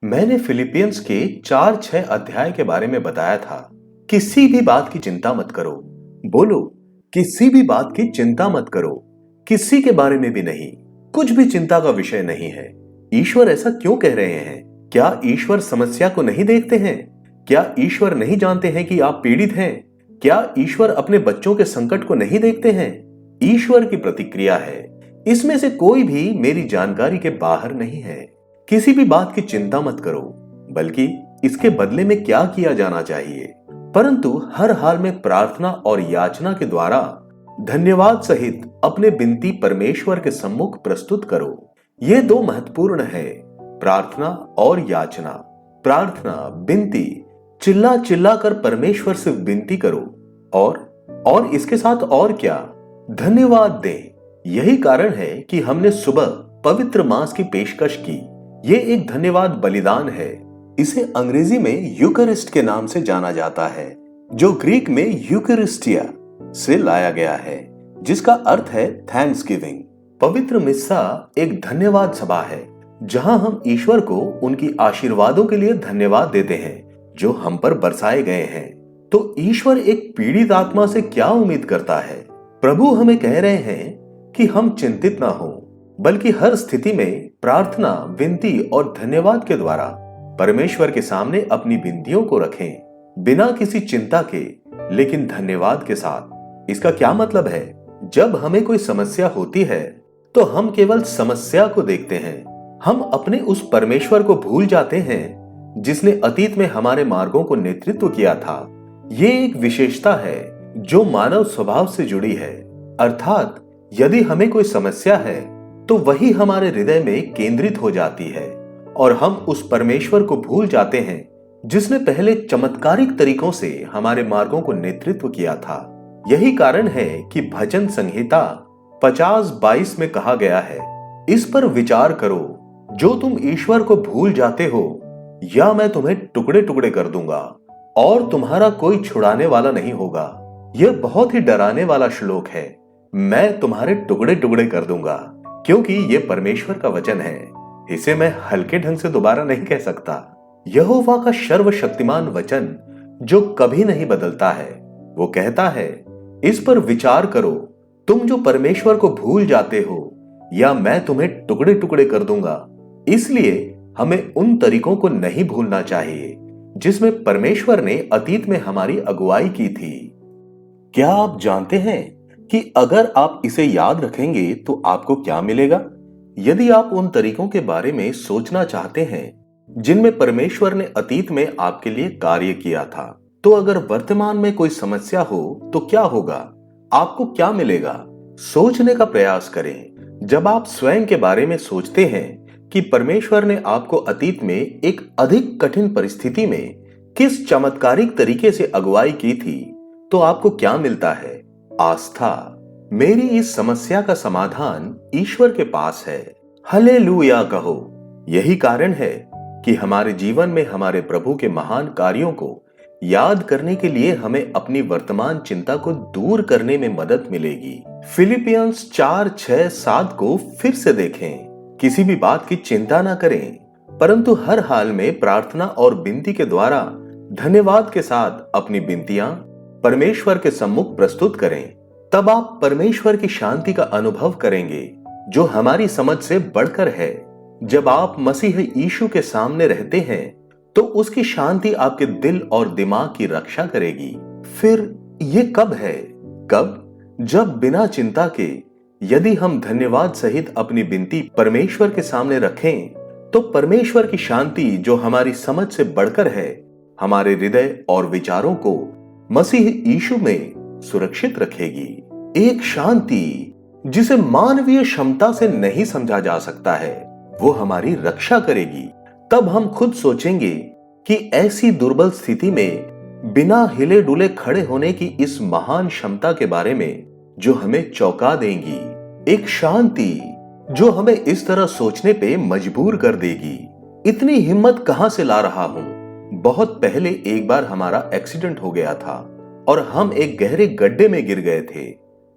मैंने फिलिपियंस के 4-6 अध्याय के बारे में बताया था। किसी भी बात की चिंता मत करो। बोलो, किसी भी बात की चिंता मत करो। किसी के बारे में भी नहीं। कुछ भी चिंता का विषय नहीं है। ईश्वर ऐसा क्यों कह रहे हैं? क्या ईश्वर समस्या को नहीं देखते हैं? क्या ईश्वर नहीं जानते हैं कि आप पीड़ित हैं? क्या ईश्वर अपने बच्चों के संकट को नहीं देखते हैं? ईश्वर की प्रतिक्रिया है, इसमें से कोई भी मेरी जानकारी के बाहर नहीं है। किसी भी बात की चिंता मत करो, बल्कि इसके बदले में क्या किया जाना चाहिए, परंतु हर हाल में प्रार्थना और याचना के द्वारा धन्यवाद सहित अपने विनती परमेश्वर के सम्मुख प्रस्तुत करो। ये दो महत्वपूर्ण है, प्रार्थना और याचना। प्रार्थना, विनती, चिल्ला चिल्ला कर परमेश्वर से विनती करो और इसके साथ और क्या, धन्यवाद दें। यही कारण है कि हमने सुबह पवित्र मांस की पेशकश की। ये एक धन्यवाद बलिदान है। इसे अंग्रेजी में यूकरिस्ट के नाम से जाना जाता है, जो ग्रीक में यूकरिस्टिया से लाया गया है, जिसका अर्थ है थैंक्सगिविंग। पवित्र मिस्सा एक धन्यवाद सभा है, जहां हम ईश्वर को उनकी आशीर्वादों के लिए धन्यवाद देते हैं जो हम पर बरसाए गए हैं। तो ईश्वर एक पीड़ित आत्मा से क्या उम्मीद करता है? प्रभु हमें कह रहे हैं कि हम चिंतित ना हो, बल्कि हर स्थिति में प्रार्थना, विनती और धन्यवाद के द्वारा परमेश्वर के सामने अपनी विनतियों को रखें, बिना किसी चिंता के, लेकिन धन्यवाद के साथ। इसका क्या मतलब है? जब हमें कोई समस्या होती है तो हम केवल समस्या को देखते हैं। हम अपने उस परमेश्वर को भूल जाते हैं जिसने अतीत में हमारे मार्गों को नेतृत्व किया था। ये एक विशेषता है जो मानव स्वभाव से जुड़ी है, अर्थात यदि हमें कोई समस्या है तो वही हमारे हृदय में केंद्रित हो जाती है और हम उस परमेश्वर को भूल जाते हैं जिसने पहले चमत्कारिक तरीकों से हमारे मार्गों को नेतृत्व किया था। यही कारण है कि भजन संहिता 50:22 में कहा गया है, इस पर विचार करो, जो तुम ईश्वर को भूल जाते हो, या मैं तुम्हें टुकड़े टुकड़े कर दूंगा और तुम्हारा कोई छुड़ाने वाला नहीं होगा। यह बहुत ही डराने वाला श्लोक है। मैं तुम्हारे टुकड़े टुकड़े कर दूंगा, क्योंकि यह परमेश्वर का वचन है। इसे मैं हल्के ढंग से दोबारा नहीं कह सकता। यहोवा का सर्वशक्तिमान वचन जो कभी नहीं बदलता है, वो कहता है, इस पर विचार करो, तुम जो परमेश्वर को भूल जाते हो, या मैं तुम्हें टुकड़े टुकड़े कर दूंगा। इसलिए हमें उन तरीकों को नहीं भूलना चाहिए जिसमें परमेश्वर ने अतीत में हमारी अगुवाई की थी। क्या आप जानते हैं कि अगर आप इसे याद रखेंगे तो आपको क्या मिलेगा? यदि आप उन तरीकों के बारे में सोचना चाहते हैं जिनमें परमेश्वर ने अतीत में आपके लिए कार्य किया था, तो अगर वर्तमान में कोई समस्या हो तो क्या होगा? आपको क्या मिलेगा? सोचने का प्रयास करें। जब आप स्वयं के बारे में सोचते हैं कि परमेश्वर ने आपको अतीत में एक अधिक कठिन परिस्थिति में किस चमत्कारिक तरीके से अगुवाई की थी, तो आपको क्या मिलता है? आस्था। मेरी इस समस्या का समाधान ईश्वर के पास है। हालेलुया कहो। यही कारण है कि हमारे जीवन में हमारे प्रभु के महान कार्यों को याद करने के लिए हमें अपनी वर्तमान चिंता को दूर करने में मदद मिलेगी। फिलिपियंस 4:6-7 को फिर से देखें। किसी भी बात की चिंता ना करें, परंतु हर हाल में प्रार्थना और विनती के द्वारा धन्यवाद के साथ अपनी विनतियां परमेश्वर के सम्मुख प्रस्तुत करें। तब आप परमेश्वर की शांति का अनुभव करेंगे जो हमारी समझ से बढ़कर है। जब आप मसीह यीशु के सामने रहते हैं तो उसकी शांति आपके दिल और दिमाग की रक्षा करेगी। फिर ये कब है? कब? जब बिना चिंता के यदि हम धन्यवाद सहित अपनी विनती परमेश्वर के सामने रखें, तो परमेश्वर की शांति जो हमारी समझ से बढ़कर है, हमारे हृदय और विचारों को मसीह यीशु में सुरक्षित रखेगी। एक शांति जिसे मानवीय क्षमता से नहीं समझा जा सकता है, वो हमारी रक्षा करेगी। तब हम खुद सोचेंगे कि ऐसी दुर्बल स्थिति में बिना हिले डुले खड़े होने की इस महान क्षमता के बारे में जो हमें चौंका देंगी। एक शांति जो हमें इस तरह सोचने पे मजबूर कर देगी। इतनी हिम्मत कहां से ला रहा हूं? बहुत पहले एक बार हमारा एक्सीडेंट हो गया था और हम एक गहरे गड्ढे में गिर गए थे।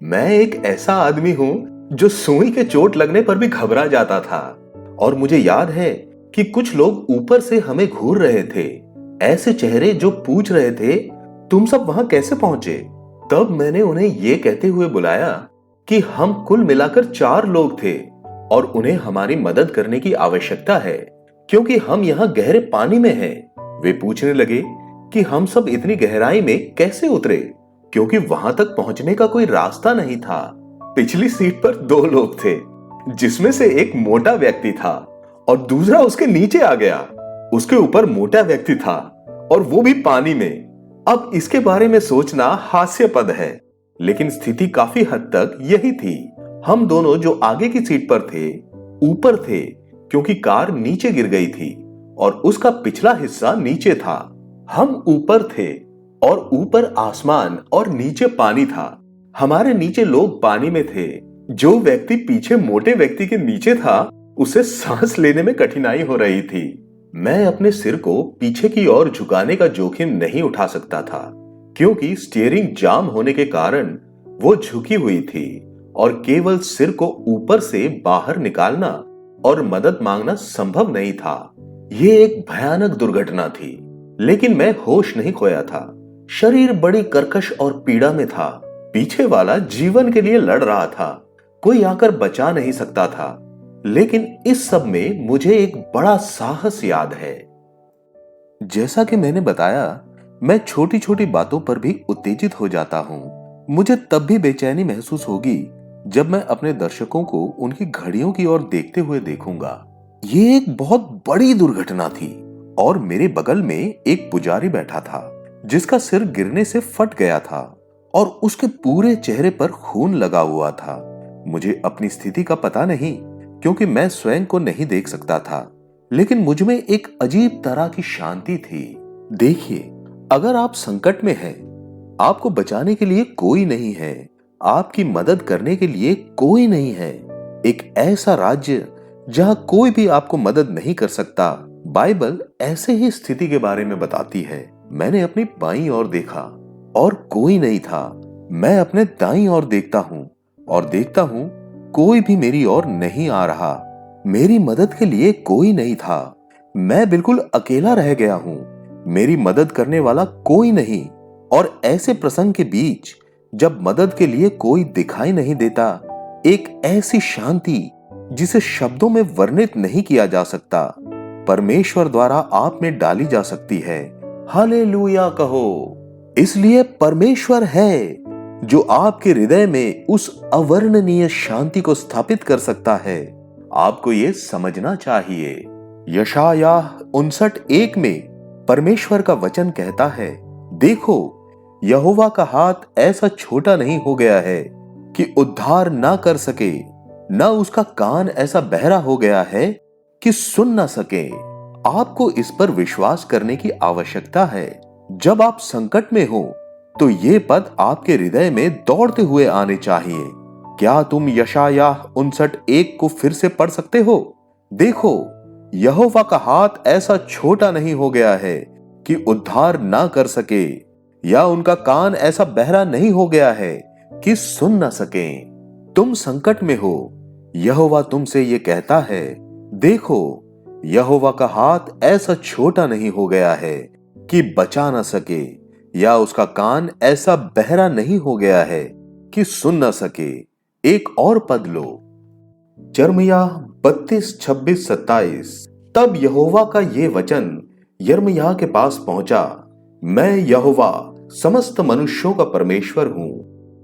मैं एक ऐसा आदमी हूं जो सुई के चोट लगने पर भी घबरा जाता था, और मुझे याद है कि कुछ लोग ऊपर से हमें घूर रहे थे, ऐसे चेहरे जो पूछ रहे थे, तुम सब वहां कैसे पहुंचे? तब मैंने उन्हें ये कहते हुए बुलाया कि हम कुल मिलाकर 4 लोग थे और उन्हें हमारी मदद करने की आवश्यकता है क्योंकि हम यहाँ गहरे पानी में हैं। वे पूछने लगे कि हम सब इतनी गहराई में कैसे उतरे, क्योंकि वहां तक पहुंचने का कोई रास्ता नहीं था। पिछली सीट पर 2 लोग थे, जिसमें से एक मोटा व्यक्ति था और दूसरा उसके नीचे आ गया। उसके ऊपर मोटा व्यक्ति था और वो भी पानी में। अब इसके बारे में सोचना हास्यपद है, लेकिन स्थिति काफी हद तक यही थी। हम दोनों जो आगे की सीट पर थे, ऊपर थे क्योंकि कार नीचे गिर गई थी और उसका पिछला हिस्सा नीचे था। हम ऊपर थे और ऊपर आसमान और नीचे पानी था। हमारे नीचे लोग पानी में थे। जो व्यक्ति पीछे मोटे व्यक्ति के नीचे था, उसे सांस लेने में कठिनाई हो रही थी। मैं अपने सिर को पीछे की ओर झुकाने का जोखिम नहीं उठा सकता था, क्योंकि स्टीयरिंग जाम होने के कारण वो झुकी हुई थी और केवल सिर को ऊपर से बाहर निकालना और मदद मांगना संभव नहीं था। ये एक भयानक दुर्घटना थी, लेकिन मैं होश नहीं खोया था। शरीर बड़ी कर्कश और पीड़ा में था। पीछे वाला जीवन के लिए लड़ रहा था, कोई आकर बचा नहीं सकता था। लेकिन इस सब में मुझे एक बड़ा साहस याद है। जैसा कि मैंने बताया, मैं छोटी छोटी बातों पर भी उत्तेजित हो जाता हूँ। मुझे तब भी बेचैनी महसूस होगी जब मैं अपने दर्शकों को उनकी घड़ियों की ओर देखते हुए देखूंगा। ये एक बहुत बड़ी दुर्घटना थी और मेरे बगल में एक पुजारी बैठा था, जिसका सिर गिरने से फट गया था और उसके पूरे चेहरे पर खून लगा हुआ था। मुझे अपनी स्थिति का पता नहीं, क्योंकि मैं स्वयं को नहीं देख सकता था, लेकिन मुझ में एक अजीब तरह की शांति थी। देखिए, अगर आप संकट में हैं, आपको बचाने के लिए कोई नहीं है, आपकी मदद करने के लिए कोई नहीं है, एक ऐसा राज्य जहां कोई भी आपको मदद नहीं कर सकता। बाइबल ऐसे ही स्थिति के बारे में बताती है। मैंने अपनी बाईं ओर देखा और कोई नहीं था। मैं अपने दाईं ओर देखता हूँ और देखता हूँ कोई भी मेरी ओर नहीं आ रहा। मेरी मदद के लिए कोई नहीं था। मैं बिल्कुल अकेला रह गया हूँ। मेरी मदद करने वाला कोई नहीं। और ऐसे प्रसंग के बीच जब मदद के लिए कोई दिखाई नहीं देता, एक ऐसी शांति जिसे शब्दों में वर्णित नहीं किया जा सकता, परमेश्वर द्वारा आप में डाली जा सकती है। हालेलुया कहो। इसलिए परमेश्वर है जो आपके हृदय में उस अवर्णनीय शांति को स्थापित कर सकता है। आपको ये समझना चाहिए। यशायाह 59:1 में परमेश्वर का वचन कहता है, देखो, यहोवा का हाथ ऐसा छोटा नहीं हो गया है कि उद्धार ना कर सके, न उसका कान ऐसा बहरा हो गया है कि सुन ना सके। आपको इस पर विश्वास करने की आवश्यकता है। जब आप संकट में हो तो ये पद आपके हृदय में दौड़ते हुए आने चाहिए। क्या तुम यशायाह 59:1 को फिर से पढ़ सकते हो? देखो, यहोवा का हाथ ऐसा छोटा नहीं हो गया है कि उद्धार ना कर सके, या उनका कान ऐसा बहरा नहीं हो गया है कि सुन ना सके। तुम संकट में हो, यहोवा तुमसे ये कहता है, देखो, यहोवा का हाथ ऐसा छोटा नहीं हो गया है कि बचा ना सके, या उसका कान ऐसा बहरा नहीं हो गया है कि सुन ना सके। एक और पद लो, यिर्मयाह 32:26-27। तब यहोवा का ये वचन यिर्मयाह के पास पहुंचा, मैं यहोवा समस्त मनुष्यों का परमेश्वर हूं।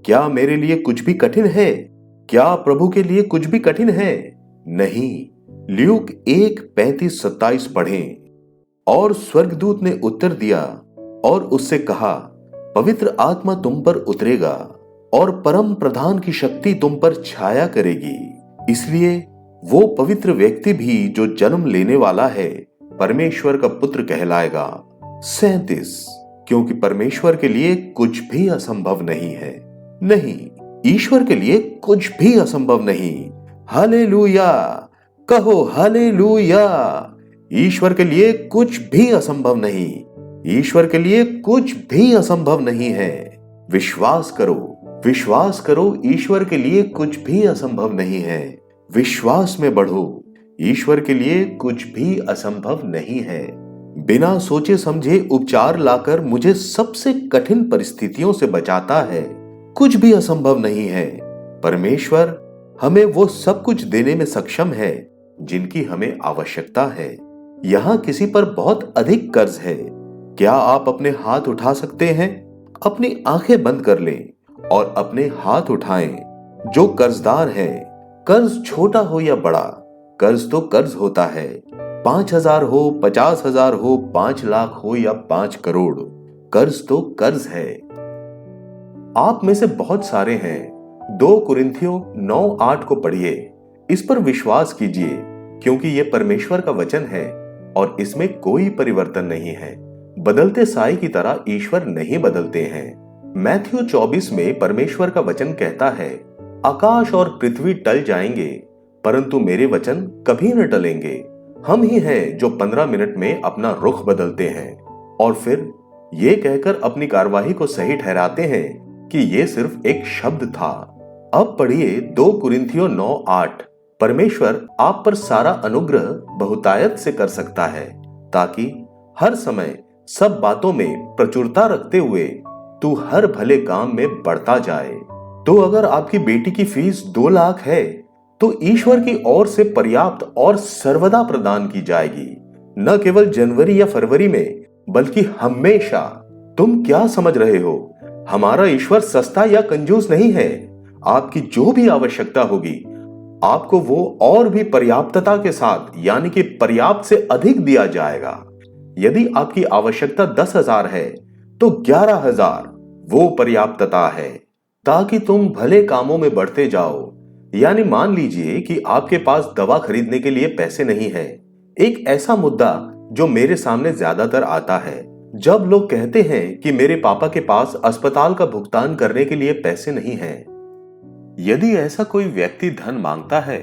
क्या मेरे लिए कुछ भी कठिन है? क्या प्रभु के लिए कुछ भी कठिन है? नहीं। ल्यूक 1:35-27 पढ़ें। और स्वर्गदूत ने उत्तर दिया और उससे कहा, पवित्र आत्मा तुम पर उतरेगा और परम प्रधान की शक्ति तुम पर छाया करेगी। इसलिए वो पवित्र व्यक्ति भी जो जन्म लेने वाला है, परमेश्वर का पुत्र कहलाएगा। 37। क्योंकि परमेश्वर के लिए कुछ भी असंभव नहीं है। नहीं, ईश्वर के लिए कुछ भी असंभव नहीं। हालेलुया कहो, हालेलुया। ईश्वर के लिए कुछ भी असंभव नहीं। ईश्वर के लिए कुछ भी असंभव नहीं है। विश्वास करो, विश्वास करो, ईश्वर के लिए कुछ भी असंभव नहीं है। विश्वास में बढ़ो, ईश्वर के लिए कुछ भी असंभव नहीं है। बिना सोचे समझे उपचार लाकर मुझे सबसे कठिन परिस्थितियों से बचाता है। कुछ भी असंभव नहीं है। परमेश्वर हमें वो सब कुछ देने में सक्षम है जिनकी हमें आवश्यकता है। यहाँ किसी पर बहुत अधिक कर्ज है। क्या आप अपने हाथ उठा सकते हैं? अपनी आंखें बंद कर लें और अपने हाथ उठाएं। जो कर्जदार है, कर्ज छोटा हो या बड़ा, कर्ज तो कर्ज होता है। 5,000 हो, 50,000 हो, 5 लाख हो या 5 करोड़, कर्ज तो कर्ज है। आप में से बहुत सारे हैं 2 कुरिन्थियों 9:8 को पढ़िए। इस पर विश्वास कीजिए क्योंकि यह परमेश्वर का वचन है और इसमें कोई परिवर्तन नहीं है। बदलते साए की तरह ईश्वर नहीं बदलते हैं। मैथ्यू 24 में परमेश्वर का वचन कहता है, आकाश और पृथ्वी टल जाएंगे परंतु मेरे वचन कभी न टलेंगे। हम ही हैं जो 15 मिनट में अपना रुख बदलते हैं और फिर ये कहकर अपनी कार्यवाही को सही ठहराते हैं कि ये सिर्फ एक शब्द था। अब पढ़िए 2 कुरिन्थियों 9:8। परमेश्वर आप पर सारा अनुग्रह बहुतायत से कर सकता है ताकि हर समय सब बातों में प्रचुरता रखते हुए तू हर भले काम में बढ़ता जाए। तो अगर आपकी बेटी की फीस 2 लाख है तो ईश्वर की ओर से पर्याप्त और सर्वदा प्रदान की जाएगी, न केवल जनवरी या फरवरी में बल्कि हमेशा। तुम क्या समझ रहे हो? हमारा ईश्वर सस्ता या कंजूस नहीं है। आपकी जो भी आवश्यकता होगी आपको वो और भी पर्याप्तता के साथ यानी कि पर्याप्त से अधिक दिया जाएगा। यदि आपकी आवश्यकता 10,000 है तो 11,000 वो पर्याप्तता है ताकि तुम भले कामों में बढ़ते जाओ। यानी मान लीजिए कि आपके पास दवा खरीदने के लिए पैसे नहीं है। एक ऐसा मुद्दा जो मेरे सामने ज्यादातर आता है जब लोग कहते हैं कि मेरे पापा के पास अस्पताल का भुगतान करने के लिए पैसे नहीं हैं। यदि ऐसा कोई व्यक्ति धन मांगता है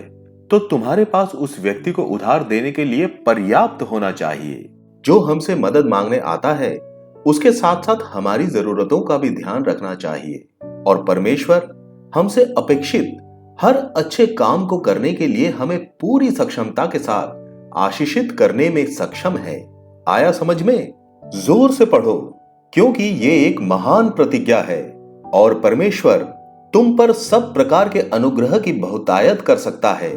तो तुम्हारे पास उस व्यक्ति को उधार देने के लिए पर्याप्त होना चाहिए। जो हमसे मदद मांगने आता है उसके साथ साथ हमारी जरूरतों का भी ध्यान रखना चाहिए और परमेश्वर हमसे अपेक्षित हर अच्छे काम को करने के लिए हमें पूरी सक्षमता के साथ आशीषित करने में सक्षम है। आया समझ में? जोर से पढ़ो क्योंकि ये एक महान प्रतिज्ञा है और परमेश्वर तुम पर सब प्रकार के अनुग्रह की बहुतायत कर सकता है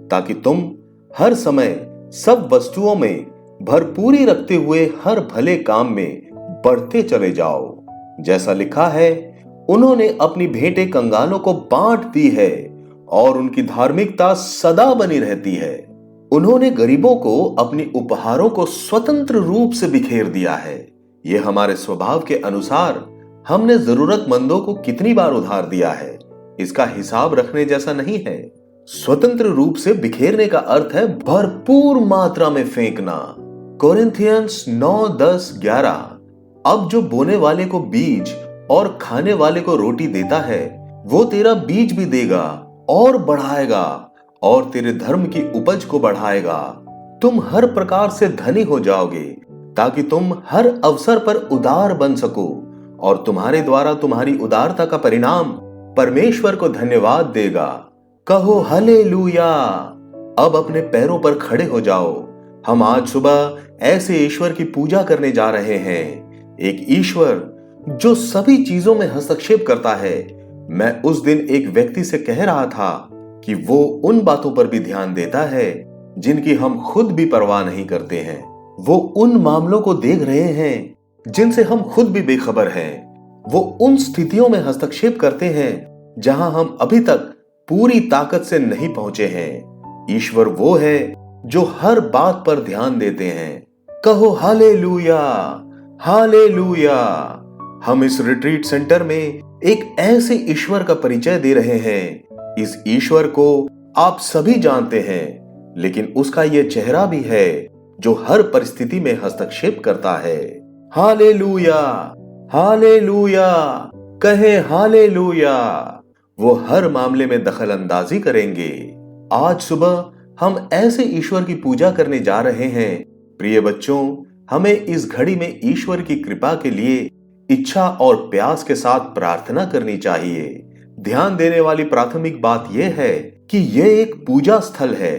ताकि तुम हर समय सब वस्तुओं में भरपूरी रखते हुए हर भले काम में बढ़ते चले जाओ। जैसा लिखा है, उन्होंने अपनी भेंटें कंगालों को बांट दी है और उनकी धार्मिकता सदा बनी रहती है। उन्होंने गरीबों को अपनी उपहारों को स्वतंत्र रूप से बिखेर दिया है। ये हमारे स्वभाव के अनुसार हमने जरूरतमंदों को कितनी बार उधार दिया है इसका हिसाब रखने जैसा नहीं है। स्वतंत्र रूप से बिखेरने का अर्थ है भरपूर मात्रा में फेंकना। कोरिन्थियंस 9:10-11। अब जो बोने वाले को बीज और खाने वाले को रोटी देता है वो तेरा बीज भी देगा और बढ़ाएगा और तेरे धर्म की उपज को बढ़ाएगा। तुम हर प्रकार से धनी हो जाओगे ताकि तुम हर अवसर पर उदार बन सको और तुम्हारे द्वारा तुम्हारी उदारता का परिणाम परमेश्वर को धन्यवाद देगा। कहो हालेलुया। अब अपने पैरों पर खड़े हो जाओ। हम आज सुबह ऐसे ईश्वर की पूजा करने जा रहे हैं, एक ईश्वर जो सभी चीजों में हस्तक्षेप करता है। मैं उस दिन एक व्यक्ति से कह रहा था कि वो उन बातों पर भी ध्यान देता है जिनकी हम खुद भी परवाह नहीं करते हैं। वो उन मामलों को देख रहे हैं जिनसे हम खुद भी बेखबर हैं। वो उन स्थितियों में हस्तक्षेप करते हैं जहां हम अभी तक पूरी ताकत से नहीं पहुंचे हैं। ईश्वर वो है जो हर बात पर ध्यान देते हैं। कहो हालेलुया, हालेलुया। हम इस रिट्रीट सेंटर में एक ऐसे ईश्वर का परिचय दे रहे हैं। इस ईश्वर को आप सभी जानते हैं, लेकिन उसका यह चेहरा भी है जो हर परिस्थिति में हस्तक्षेप करता है। Hallelujah, hallelujah. कहे हालेलुया। वो हर मामले में दखल अंदाजी करेंगे। आज सुबह हम ऐसे ईश्वर की पूजा करने जा रहे हैं। प्रिय बच्चों, हमें इस घड़ी में ईश्वर की कृपा के लिए इच्छा और प्यास के साथ प्रार्थना करनी चाहिए। ध्यान देने वाली प्राथमिक बात यह है कि यह एक पूजा स्थल है।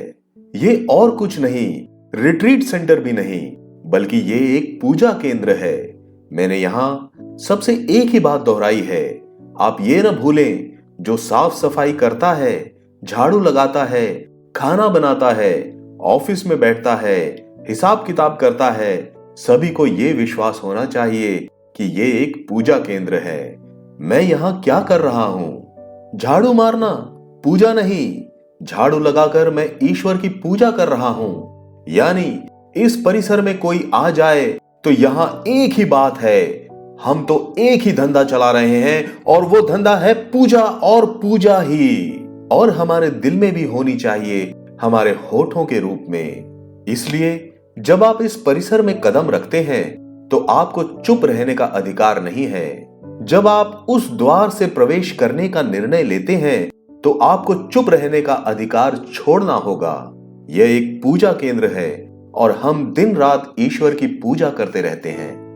ये और कुछ नहीं, रिट्रीट सेंटर भी नहीं, बल्कि ये एक पूजा केंद्र है। मैंने यहाँ सबसे एक ही बात दोहराई है, आप ये न भूलें, जो साफ सफाई करता है, झाड़ू लगाता है, खाना बनाता है, ऑफिस में बैठता है, हिसाब किताब करता है, सभी को ये विश्वास होना चाहिए कि ये एक पूजा केंद्र है। मैं यहाँ क्या कर रहा हूँ? झाड़ू मारना पूजा नहीं, झाड़ू लगाकर मैं ईश्वर की पूजा कर रहा हूँ। यानी इस परिसर में कोई आ जाए तो यहाँ एक ही बात है, हम तो एक ही धंधा चला रहे हैं और वो धंधा है पूजा और पूजा ही। और हमारे दिल में भी होनी चाहिए, हमारे होठों के रूप में। इसलिए जब आप इस परिसर में कदम रखते हैं तो आपको चुप रहने का अधिकार नहीं है। जब आप उस द्वार से प्रवेश करने का निर्णय लेते हैं तो आपको चुप रहने का अधिकार छोड़ना होगा। यह एक पूजा केंद्र है और हम दिन रात ईश्वर की पूजा करते रहते हैं।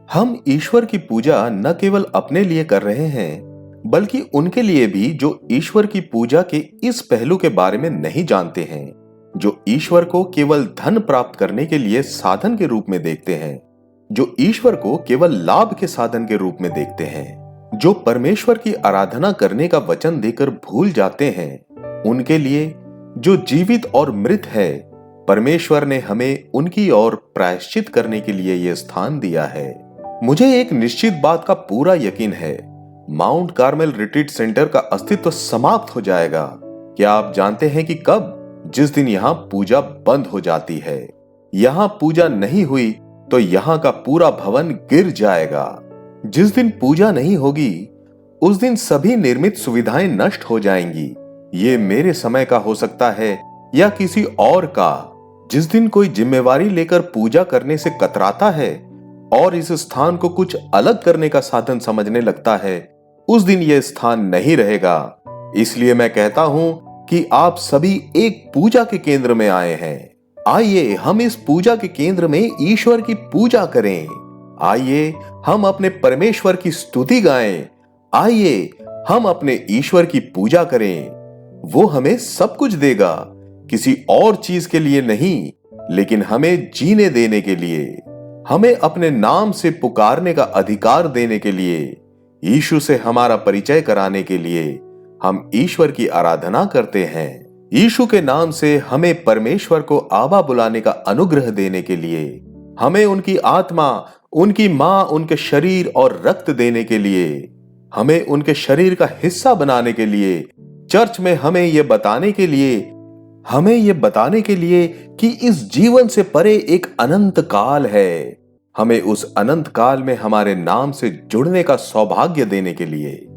हम ईश्वर की पूजा न केवल अपने लिए कर रहे हैं, बल्कि उनके लिए भी जो ईश्वर की पूजा के इस पहलू के बारे में नहीं जानते हैं, जो ईश्वर को केवल धन प्राप्त करने के लिए साधन के रूप में देखते हैं, जो ईश्वर को केवल लाभ के साधन के रूप में देखते हैं, जो परमेश्वर की आराधना करने का वचन देकर भूल जाते हैं। उनके लिए जो जीवित और मृत है, परमेश्वर ने हमें उनकी ओर प्रायश्चित करने के लिए यह स्थान दिया है। मुझे एक निश्चित बात का पूरा यकीन है, माउंट कार्मेल रिट्रीट सेंटर का अस्तित्व समाप्त हो जाएगा। क्या आप जानते हैं कि कब? जिस दिन यहाँ पूजा बंद हो जाती है। यहाँ पूजा नहीं हुई तो यहाँ का पूरा भवन गिर जाएगा। जिस दिन पूजा नहीं होगी उस दिन सभी निर्मित सुविधाएं नष्ट हो जाएंगी। ये मेरे समय का हो सकता है या किसी और का। जिस दिन कोई जिम्मेवारी लेकर पूजा करने से कतराता है और इस स्थान को कुछ अलग करने का साधन समझने लगता है, उस दिन यह स्थान नहीं रहेगा। इसलिए मैं कहता हूं कि आप सभी एक पूजा के केंद्र में आए हैं। आइए हम इस पूजा के केंद्र में ईश्वर की पूजा करें। आइए हम अपने परमेश्वर की स्तुति गाएं। आइए हम अपने ईश्वर की पूजा करें। वो हमें सब कुछ देगा, किसी और चीज के लिए नहीं, लेकिन हमें जीने देने के लिए, हमें अपने नाम से पुकारने का अधिकार देने के लिए, यीशु से हमारा परिचय कराने के लिए हम ईश्वर की आराधना करते हैं। यीशु के नाम से हमें परमेश्वर को आबा बुलाने का अनुग्रह देने के लिए, हमें उनकी आत्मा, उनकी मां, उनके शरीर और रक्त देने के लिए, हमें उनके शरीर का हिस्सा बनाने के लिए, चर्च में हमें यह बताने के लिए कि इस जीवन से परे एक अनंत काल है, हमें उस अनंत काल में हमारे नाम से जुड़ने का सौभाग्य देने के लिए।